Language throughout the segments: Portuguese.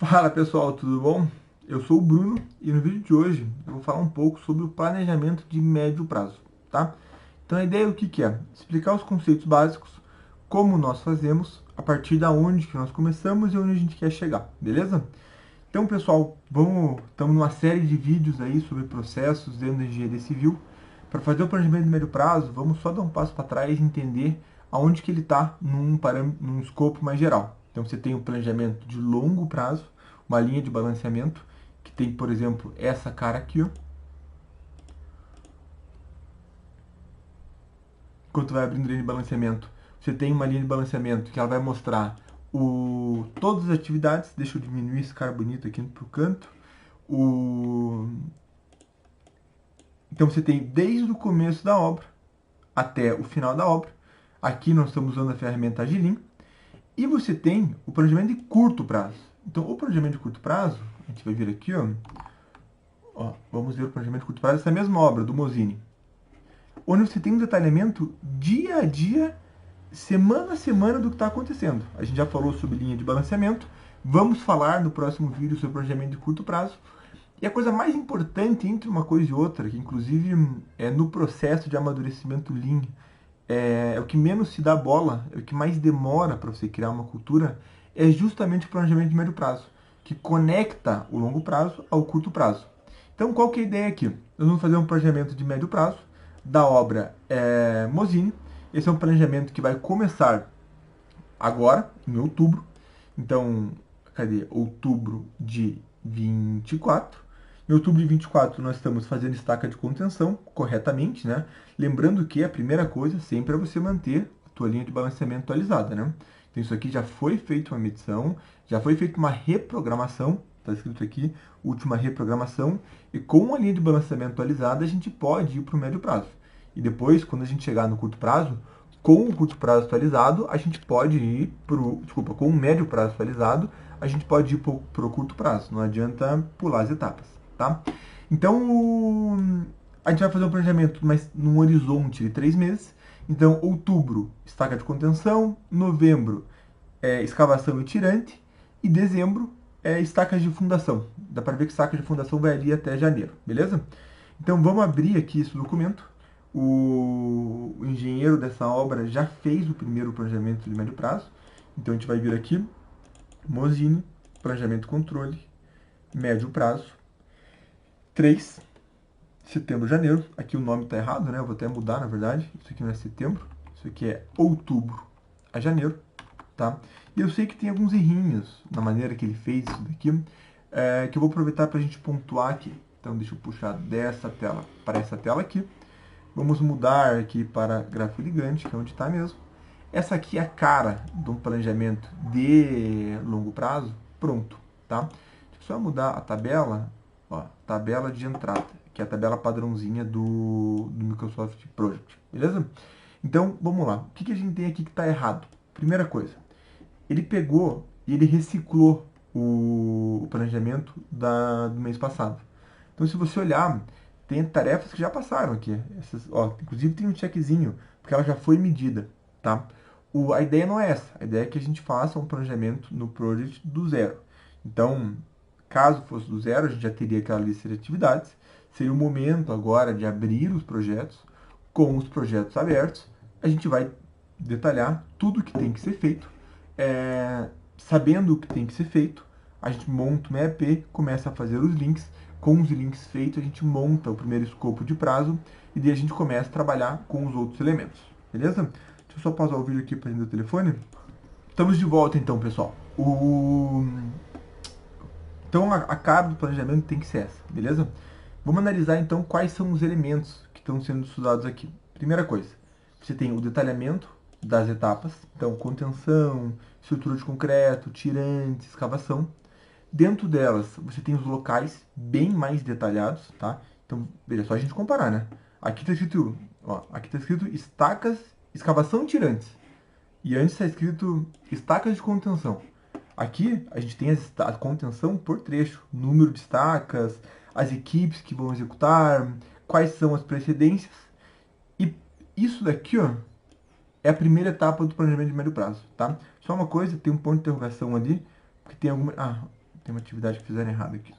Fala pessoal, tudo bom? Eu sou o Bruno e no vídeo de hoje eu vou falar um pouco sobre o planejamento de médio prazo, tá? Então a ideia é o que que é? Explicar os conceitos básicos, como nós fazemos, a partir da onde que nós começamos e onde a gente quer chegar, beleza? Então pessoal, estamos numa série de vídeos aí sobre processos dentro da engenharia civil. Para fazer o planejamento de médio prazo, vamos só dar um passo para trás e entender aonde que ele está num escopo mais geral. Então você tem o planejamento de longo prazo, uma linha de balanceamento, que tem, por exemplo, essa cara aqui, ó. Enquanto vai abrindo linha de balanceamento, você tem uma linha de balanceamento que ela vai mostrar todas as atividades. Deixa eu diminuir esse cara bonito aqui pro canto. O, então você tem desde o começo da obra até o final da obra. Aqui nós estamos usando a ferramenta Agilin. E você tem o planejamento de curto prazo. Então, o planejamento de curto prazo, a gente vai vir aqui, ó, vamos ver o planejamento de curto prazo dessa mesma obra, do Mosini, onde você tem um detalhamento dia a dia, semana a semana do que está acontecendo. A gente já falou sobre linha de balanceamento, vamos falar no próximo vídeo sobre planejamento de curto prazo. E a coisa mais importante entre uma coisa e outra, que inclusive é no processo de amadurecimento Lean, é o que menos se dá bola, é o que mais demora para você criar uma cultura, é justamente o planejamento de médio prazo, que conecta o longo prazo ao curto prazo. Então, qual que é a ideia aqui? Nós vamos fazer um planejamento de médio prazo da obra Mosini. Esse é um planejamento que vai começar agora, em outubro. Então, cadê? Outubro de 24. Em outubro de 24, nós estamos fazendo estaca de contenção corretamente, né? Lembrando que a primeira coisa sempre é você manter a tua linha de balanceamento atualizada, né? Então, isso aqui já foi feita uma medição, já foi feita uma reprogramação, está escrito aqui, última reprogramação, e com a linha de balanceamento atualizada, a gente pode ir para o médio prazo. E depois, quando a gente chegar no curto prazo, com o curto prazo atualizado, a gente pode ir com o médio prazo atualizado, a gente pode ir para o curto prazo. Não adianta pular as etapas, tá? Então, a gente vai fazer um planejamento, mas num horizonte de 3 meses. Então, outubro, estaca de contenção, novembro, escavação e tirante, e dezembro, estacas de fundação. Dá para ver que estacas de fundação vai ali até janeiro, beleza? Então, vamos abrir aqui esse documento. O engenheiro dessa obra já fez o primeiro planejamento de médio prazo. Então a gente vai vir aqui, Mosini, planejamento controle, médio prazo, 3, setembro, janeiro. Aqui o nome está errado, né? Eu vou até mudar, na verdade. Isso aqui não é setembro, isso aqui é outubro a janeiro, tá? E eu sei que tem alguns errinhos na maneira que ele fez isso daqui, que eu vou aproveitar para a gente pontuar aqui. Então deixa eu puxar dessa tela para essa tela aqui. Vamos mudar aqui para gráfico ligante, que é onde está mesmo. Essa aqui é a cara de um planejamento de longo prazo. Pronto, tá? Deixa eu só mudar a tabela, ó, tabela de entrada, que é a tabela padrãozinha do Microsoft Project, beleza? Então, vamos lá. O que a gente tem aqui que está errado? Primeira coisa, ele pegou e ele reciclou o planejamento do mês passado. Então, se você olhar, tem tarefas que já passaram aqui. Inclusive tem um checkzinho, porque ela já foi medida, tá? A ideia não é essa. A ideia é que a gente faça um planejamento no project do zero. Então, caso fosse do zero, a gente já teria aquela lista de atividades. Seria o momento agora de abrir os projetos. Com os projetos abertos, a gente vai detalhar tudo o que tem que ser feito. Sabendo o que tem que ser feito, a gente monta uma EP, começa a fazer os links. Com os links feitos, a gente monta o primeiro escopo de prazo e daí a gente começa a trabalhar com os outros elementos. Beleza? Deixa eu só pausar o vídeo aqui para atender o telefone. Estamos de volta então, pessoal. Então a cara do planejamento tem que ser essa, beleza? Vamos analisar então quais são os elementos que estão sendo estudados aqui. Primeira coisa, você tem o detalhamento das etapas, então contenção, estrutura de concreto, tirante, escavação. Dentro delas, você tem os locais bem mais detalhados, tá? Então, veja, só a gente comparar, né? Aqui está escrito estacas, escavação e tirantes. E antes está escrito estacas de contenção. Aqui a gente tem a contenção por trecho, número de estacas, as equipes que vão executar, quais são as precedências. E isso daqui, ó, é a primeira etapa do planejamento de médio prazo, tá? Só uma coisa, tem um ponto de interrogação ali, porque tem Tem uma atividade que fizeram errado aqui.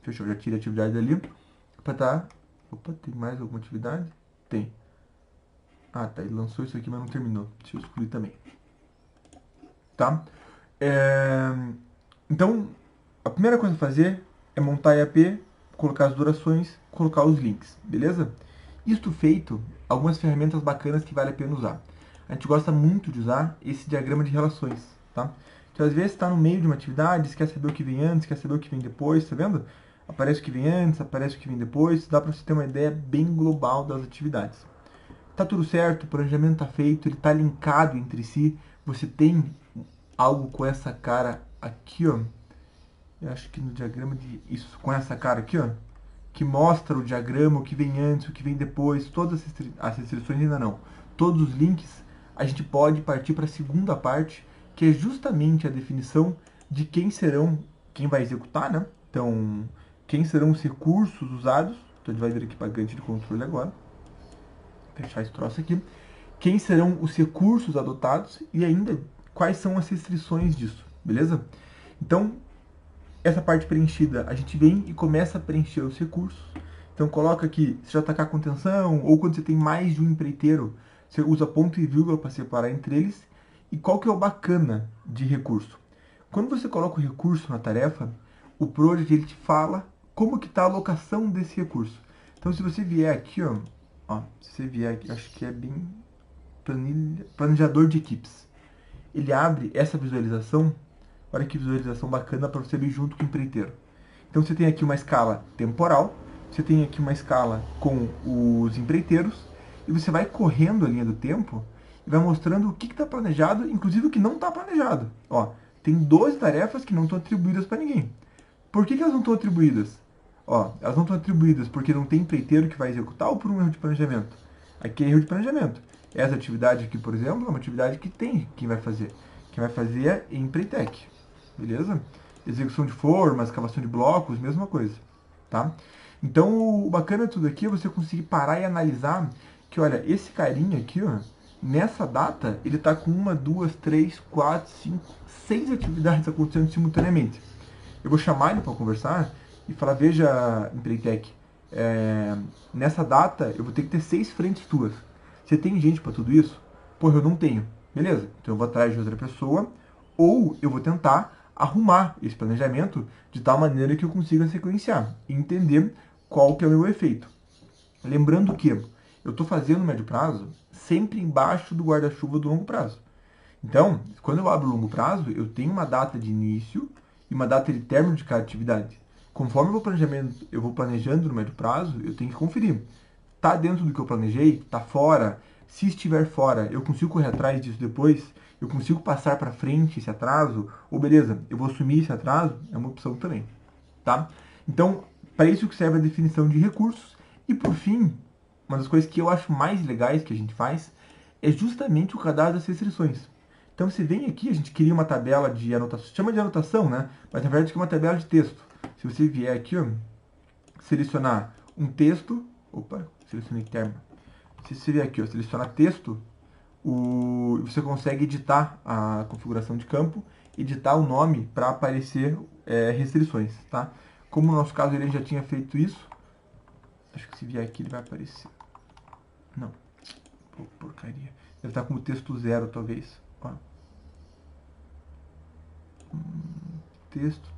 Fechou, já tirei a atividade dali. Tá. Opa, tem mais alguma atividade? Tem. Ah, tá, ele lançou isso aqui, mas não terminou. Deixa eu excluir também. Tá? Então, a primeira coisa a fazer é montar a IAP, colocar as durações, colocar os links, beleza? Isto feito, algumas ferramentas bacanas que vale a pena usar. A gente gosta muito de usar esse diagrama de relações, tá? Então, às vezes, está no meio de uma atividade, você quer saber o que vem antes, quer saber o que vem depois, tá vendo? Aparece o que vem antes, aparece o que vem depois, dá para você ter uma ideia bem global das atividades. Tá tudo certo, o planejamento tá feito, ele tá linkado entre si, você tem algo com essa cara aqui, ó. Eu acho que no diagrama de isso, com essa cara aqui, ó, que mostra o diagrama, o que vem antes, o que vem depois, todas as restrições ainda não. Todos os links, a gente pode partir para a segunda parte, que é justamente a definição de quem vai executar, né? Então, quem serão os recursos usados. Então, a gente vai vir aqui para a grande de controle agora. Fechar esse troço aqui. Quem serão os recursos adotados e ainda quais são as restrições disso, beleza? Então, essa parte preenchida, a gente vem e começa a preencher os recursos. Então coloca aqui, se JK contenção, ou quando você tem mais de um empreiteiro, você usa ponto e vírgula para separar entre eles. E qual que é o bacana de recurso? Quando você coloca o recurso na tarefa, o project ele te fala como que está a alocação desse recurso. Então se você vier aqui, se você vier aqui, acho que é bem planejador de equipes. Ele abre essa visualização. Olha que visualização bacana para você ver junto com o empreiteiro. Então você tem aqui uma escala temporal, você tem aqui uma escala com os empreiteiros, e você vai correndo a linha do tempo e vai mostrando o que está planejado, inclusive o que não está planejado. Ó, tem 12 tarefas que não estão atribuídas para ninguém. Por que elas não estão atribuídas? Ó, elas não estão atribuídas porque não tem empreiteiro que vai executar ou por um erro de planejamento? Aqui é erro de planejamento. Essa atividade aqui, por exemplo, é uma atividade que tem quem vai fazer. Quem vai fazer é Empretec. Beleza? Execução de formas, escavação de blocos, mesma coisa, tá? Então, o bacana de tudo aqui é você conseguir parar e analisar que, olha, esse carinha aqui, ó, nessa data, ele tá com 1, 2, 3, 4, 5, 6 atividades acontecendo simultaneamente. Eu vou chamar ele para conversar e falar, veja, Empretec, nessa data eu vou ter que ter 6 frentes tuas. Você tem gente para tudo isso? Pô, eu não tenho. Beleza, então eu vou atrás de outra pessoa, ou eu vou tentar arrumar esse planejamento de tal maneira que eu consiga sequenciar e entender qual que é o meu efeito. Lembrando que eu estou fazendo médio prazo sempre embaixo do guarda-chuva do longo prazo. Então, quando eu abro o longo prazo, eu tenho uma data de início e uma data de término de cada atividade. Conforme eu vou planejando no médio prazo, eu tenho que conferir. Está dentro do que eu planejei? Está fora? Se estiver fora, eu consigo correr atrás disso depois? Eu consigo passar para frente esse atraso? Ou beleza, eu vou assumir esse atraso? É uma opção também, tá? Então, para isso que serve a definição de recursos. E por fim, uma das coisas que eu acho mais legais que a gente faz é justamente o cadastro das restrições. Então você vem aqui, a gente cria uma tabela de anotação, chama de anotação, né? Mas na verdade é uma tabela de texto. Se você vier aqui, ó, selecionar um texto, selecionei termo. Se você vier aqui, ó, selecionar texto, você consegue editar a configuração de campo, editar o nome para aparecer restrições, tá? Como no nosso caso ele já tinha feito isso, acho que se vier aqui ele vai aparecer. Não, pô, porcaria. Deve estar com o texto 0, talvez. Ó. Texto.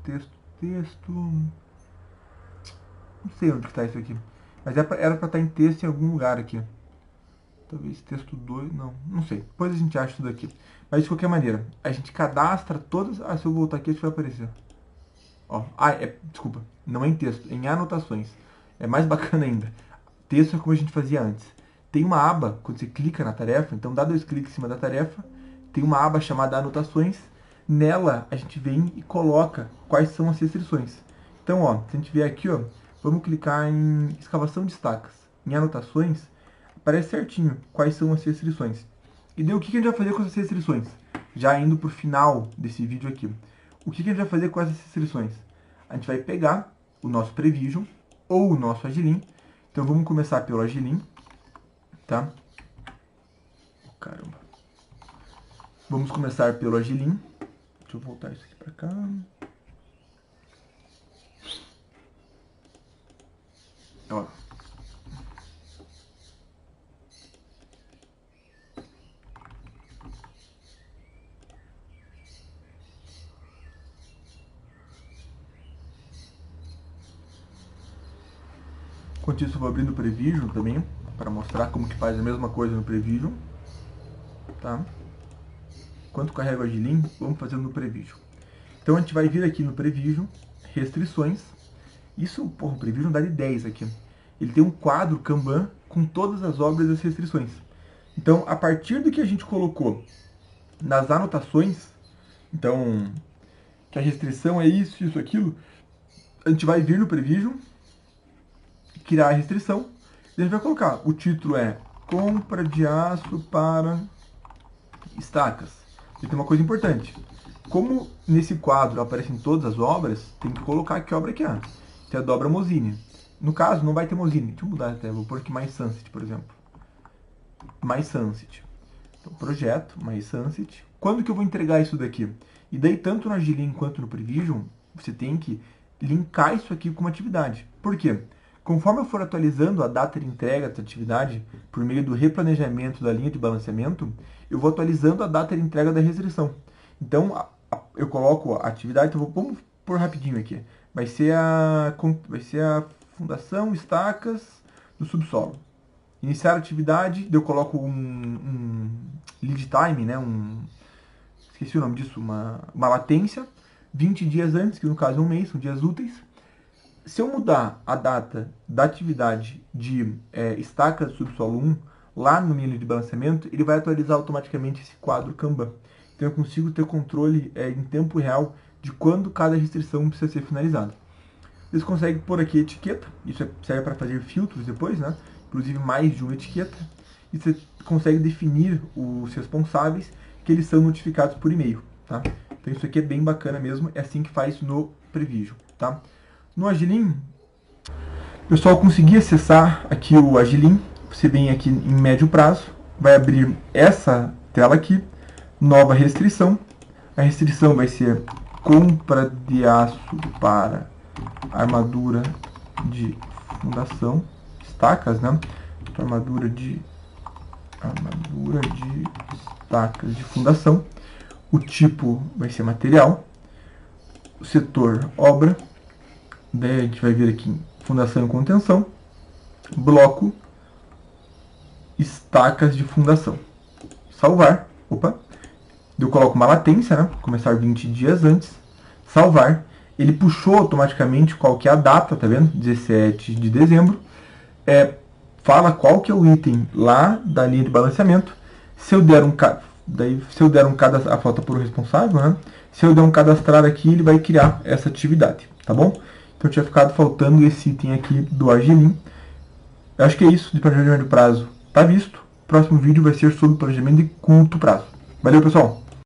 Não sei onde que está isso aqui. Mas era para estar em texto em algum lugar aqui. Talvez texto 2, não sei. Depois a gente acha tudo aqui. Mas de qualquer maneira, a gente cadastra todas. Se eu voltar aqui, acho que vai aparecer. Ó, desculpa, não é em texto, é em anotações. É mais bacana ainda. Texto é como a gente fazia antes. Tem uma aba, quando você clica na tarefa, então dá 2 cliques em cima da tarefa, tem uma aba chamada anotações. Nela a gente vem e coloca quais são as restrições. Então, ó, se a gente vier aqui, ó, vamos clicar em escavação de estacas. Em anotações, aparece certinho quais são as restrições. E daí o que a gente vai fazer com essas restrições? Já indo para o final desse vídeo aqui. O que a gente vai fazer com essas restrições? A gente vai pegar o nosso Prevision ou o nosso Agilin. Então vamos começar pelo Agilin, tá? Caramba. Vamos começar pelo Agilin. Deixa eu voltar isso aqui para cá. Ó. Enquanto isso, eu vou abrindo o Prevision também, para mostrar como que faz a mesma coisa no Prevision. Tá? Enquanto carrega o Agilin, vamos fazendo no Prevision. Então a gente vai vir aqui no Prevision, restrições. Isso, porra, o Prevision dá de 10 aqui. Ele tem um quadro Kanban com todas as obras e as restrições. Então, a partir do que a gente colocou nas anotações, então, que a restrição é isso, isso, aquilo, a gente vai vir no Prevision, criar a restrição, e a gente vai colocar, o título é compra de aço para estacas. E tem uma coisa importante, como nesse quadro aparecem todas as obras, tem que colocar que obra que é. Que é a dobra Mosinee. No caso, não vai ter Mosinee. Deixa eu mudar até, vou pôr aqui mais Sunset, por exemplo. Mais Sunset. Então, projeto, mais Sunset. Quando que eu vou entregar isso daqui? E daí, tanto no Agilin quanto no Prevision, você tem que linkar isso aqui com uma atividade. Por quê? Conforme eu for atualizando a data de entrega da atividade, por meio do replanejamento da linha de balanceamento, eu vou atualizando a data de entrega da restrição. Então, eu coloco a atividade, então vamos pôr rapidinho aqui. Vai ser a fundação estacas do subsolo. Iniciar a atividade, eu coloco um lead time, né? Esqueci o nome disso, uma latência, 20 dias antes, que no caso é um mês, são dias úteis. Se eu mudar a data da atividade de estacas do subsolo 1, lá no minha linha de balanceamento, ele vai atualizar automaticamente esse quadro Kanban. Então eu consigo ter controle em tempo real de quando cada restrição precisa ser finalizada. Vocês conseguem pôr aqui etiqueta, isso serve para fazer filtros depois, né? Inclusive mais de uma etiqueta. E você consegue definir os responsáveis, que eles são notificados por e-mail, tá? Então isso aqui é bem bacana mesmo, é assim que faz no Prevision, tá? No Agilin, pessoal, consegui acessar aqui o Agilin, você vem aqui em médio prazo, vai abrir essa tela aqui, nova restrição. A restrição vai ser compra de aço para armadura de fundação, estacas, né? Armadura de estacas de fundação. O tipo vai ser material. O setor obra. Daí a gente vai vir aqui em fundação e contenção. Bloco estacas de fundação. Salvar. Opa. Eu coloco uma latência, né? Começar 20 dias antes. Salvar. Ele puxou automaticamente qual que é a data, tá vendo? 17 de dezembro. Fala qual que é o item lá da linha de balanceamento. Se eu der um cadastrar, a falta por responsável, né? Se eu der um cadastrar aqui, ele vai criar essa atividade, tá bom? Então tinha ficado faltando esse item aqui do Agilin. Eu acho que é isso de planejamento de prazo. Tá visto? O próximo vídeo vai ser sobre planejamento de curto prazo. Valeu, pessoal!